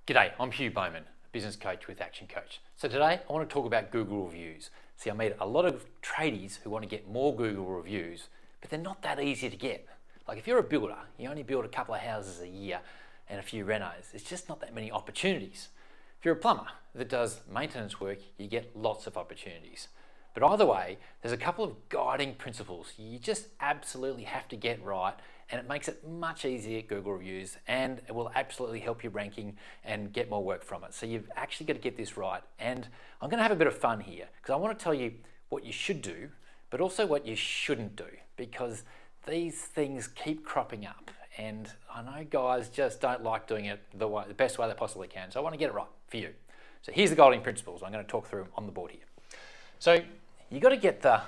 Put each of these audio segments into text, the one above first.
G'day, I'm Hugh Bowman, business coach with ActionCOACH. So today I want to talk about Google reviews. See, I meet a lot of tradies who want to get more Google reviews, but they're not that easy to get. Like if you're a builder, you only build a couple of houses a year and a few renos. It's just not that many opportunities. If you're a plumber that does maintenance work, you get lots of opportunities. But either way, there's a couple of guiding principles you just absolutely have to get right, and it makes it much easier at Google reviews, and it will absolutely help your ranking and get more work from it. So you've actually got to get this right. And I'm going to have a bit of fun here because I want to tell you what you should do, but also what you shouldn't do, because these things keep cropping up. And I know guys just don't like doing it the best way they possibly can. So I want to get it right for you. So here's the guiding principles. I'm going to talk through them on the board here. So you got to get the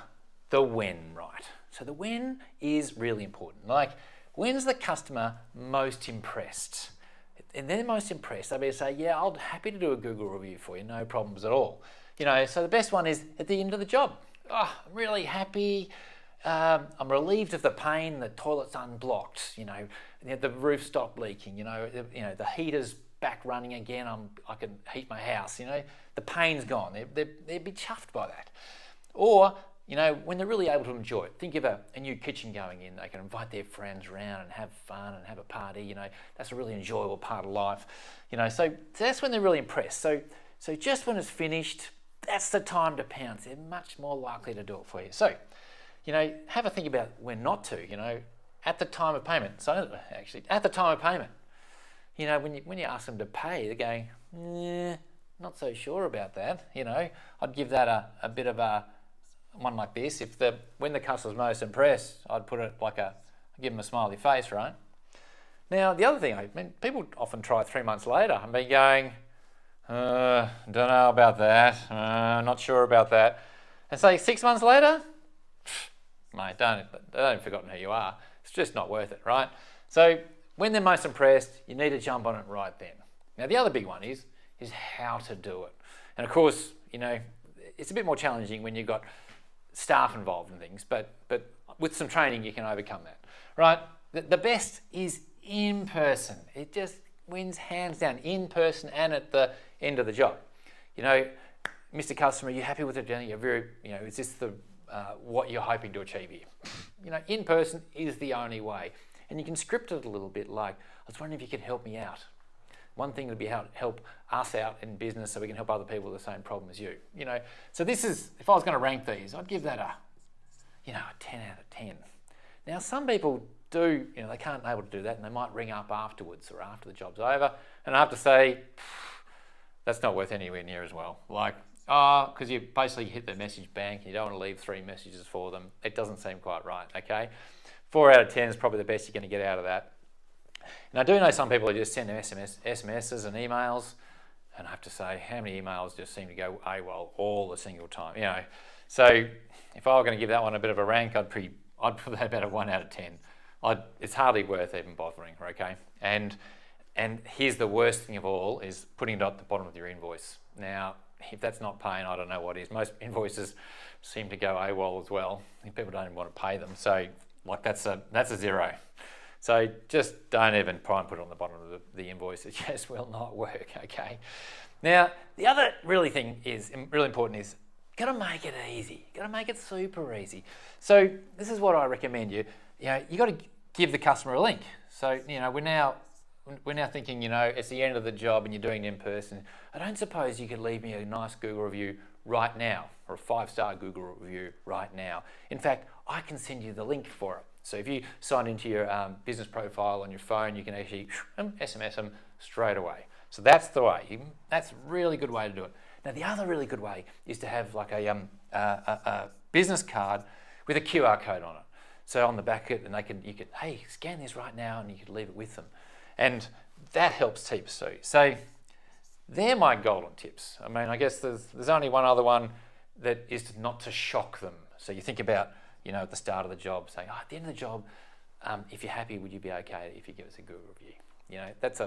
when right. So the when is really important. Like, when's the customer most impressed? And they're most impressed, they'll be say, yeah, I'm happy to do a Google review for you, no problems at all. You know, so the best one is at the end of the job. Oh, I'm really happy. I'm relieved of the pain. The toilet's unblocked. You know, the roof stopped leaking. You know, the heater's back running again. I can heat my house. You know, the pain's gone. They'd be chuffed by that. Or, you know, when they're really able to enjoy it. Think of a new kitchen going in. They can invite their friends around and have fun and have a party. You know, that's a really enjoyable part of life. You know, so that's when they're really impressed. So just when it's finished, that's the time to pounce. They're much more likely to do it for you. So, you know, have a think about when not to. You know, at the time of payment. So actually, at the time of payment. You know, when you ask them to pay, they're going, not so sure about that. You know, I'd give that a bit of a one like this. When the customer's most impressed, I'd put it like give them a smiley face, right? Now the other thing, people often try 3 months later and be going, don't know about that, not sure about that, and say 6 months later, mate, they don't forgotten who you are. It's just not worth it, right? So when they're most impressed, you need to jump on it right then. Now the other big one is how to do it, and of course, you know, it's a bit more challenging when you've got staff involved in things, but with some training you can overcome that, right? The best is in person. It just wins hands down, in person and at the end of the job. You know, Mr. Customer, are you happy with it? You're very, you know, is this what you're hoping to achieve here? You know, in person is the only way, and you can script it a little bit. Like, I was wondering if you could help me out. One thing would be help us out in business so we can help other people with the same problem as you. You know, so this is, if I was going to rank these, I'd give that a 10 out of 10. Now some people do, you know, they can't able to do that, and they might ring up afterwards or after the job's over, and I have to say, that's not worth anywhere near as well. Like, because you basically hit the message bank, and you don't want to leave 3 messages for them. It doesn't seem quite right, okay? 4 out of 10 is probably the best you're going to get out of that. And I do know some people who just send them SMSs and emails, and I have to say, how many emails just seem to go AWOL all the single time, you know? So if I were going to give that one a bit of a rank, I'd put that about a 1 out of 10. It's hardly worth even bothering, okay? And here's the worst thing of all, is putting it at the bottom of your invoice. Now, if that's not paying, I don't know what is. Most invoices seem to go AWOL as well. People don't even want to pay them. So like that's a 0. So just don't even try and put it on the bottom of the invoice. It just will not work, okay? Now, the other really important is, got to make it easy. Got to make it super easy. So this is what I recommend you. You know, you got to give the customer a link. So, you know, we're now thinking, you know, it's the end of the job and you're doing it in person. I don't suppose you could leave me a nice Google review right now, or a 5-star Google review right now. In fact, I can send you the link for it. So if you sign into your business profile on your phone, you can actually SMS them straight away. So that's the way. That's a really good way to do it. Now the other really good way is to have like a business card with a QR code on it. So on the back of it, and you could, hey, scan this right now, and you could leave it with them, and that helps heaps too. So they're my golden tips. I mean, I guess there's only one other one, that is not to shock them. So you think about, you know, at the start of the job, saying, at the end of the job, if you're happy, would you be okay if you give us a Google review? You know, that's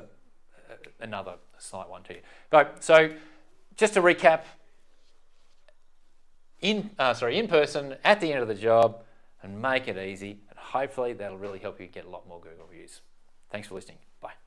another slight one to you. But so just to recap, in person at the end of the job, and make it easy, and hopefully that'll really help you get a lot more Google reviews. Thanks for listening. Bye.